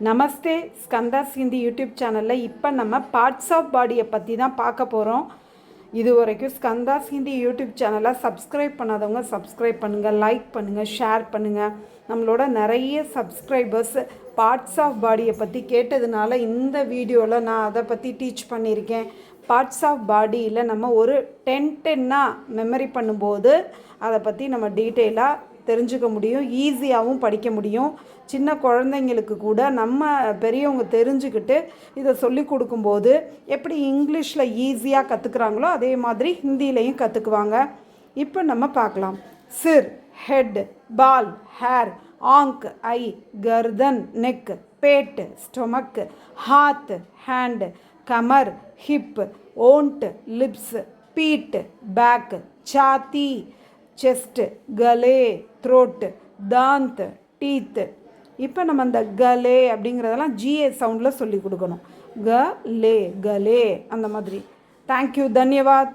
நமஸ்தே ஸ்கந்தாஸ் Hindi YouTube சேனலில் இப்போ நம்ம பார்ட்ஸ் ஆஃப் பாடியை பற்றி தான் பார்க்க போகிறோம். இது வரைக்கும் ஸ்கந்தாஸ் ஹிந்தி யூடியூப் சேனலை சப்ஸ்கிரைப் பண்ணாதவங்க சப்ஸ்கிரைப் பண்ணுங்கள், லைக் பண்ணுங்கள், ஷேர் பண்ணுங்கள். நம்மளோட நிறைய சப்ஸ்கிரைபர்ஸ் பார்ட்ஸ் ஆஃப் பாடியை பற்றி கேட்டதுனால இந்த வீடியோவில் நான் அதை பற்றி டீச் பண்ணியிருக்கேன். பார்ட்ஸ் ஆஃப் பாடியில் நம்ம ஒரு 10-10 மெமரி பண்ணும்போது அதை பற்றி நம்ம டீட்டெயிலாக தெரிஞ்சுக்க முடியும், ஈஸியாகவும் படிக்க முடியும். சின்ன குழந்தைங்களுக்கு கூட நம்ம பெரியவங்க தெரிஞ்சுக்கிட்டு இதை சொல்லி கொடுக்கும்போது எப்படி இங்கிலீஷில் ஈஸியாக கற்றுக்குறாங்களோ அதே மாதிரி ஹிந்திலையும் கற்றுக்குவாங்க. இப்போ நம்ம பார்க்கலாம். சிர், ஹெட், பால், ஹேர், ஆங்க், ஐ, கர்தன், நெக், பேட், ஸ்டொமக், ஹாத், ஹேண்ட், கமர், ஹிப், ஓண்ட், லிப்ஸ், பீட், பேக், சாத்தி, செஸ்ட், கலே, த்ரோட், தாந்த், டீத். இப்போ நம்ம அந்த கலே அப்படிங்கிறதெல்லாம் ஜிஏ சவுண்டில் சொல்லி கொடுக்கணும். கலே, கலே, அந்த மாதிரி. தேங்க்யூ, தன்யவாத்.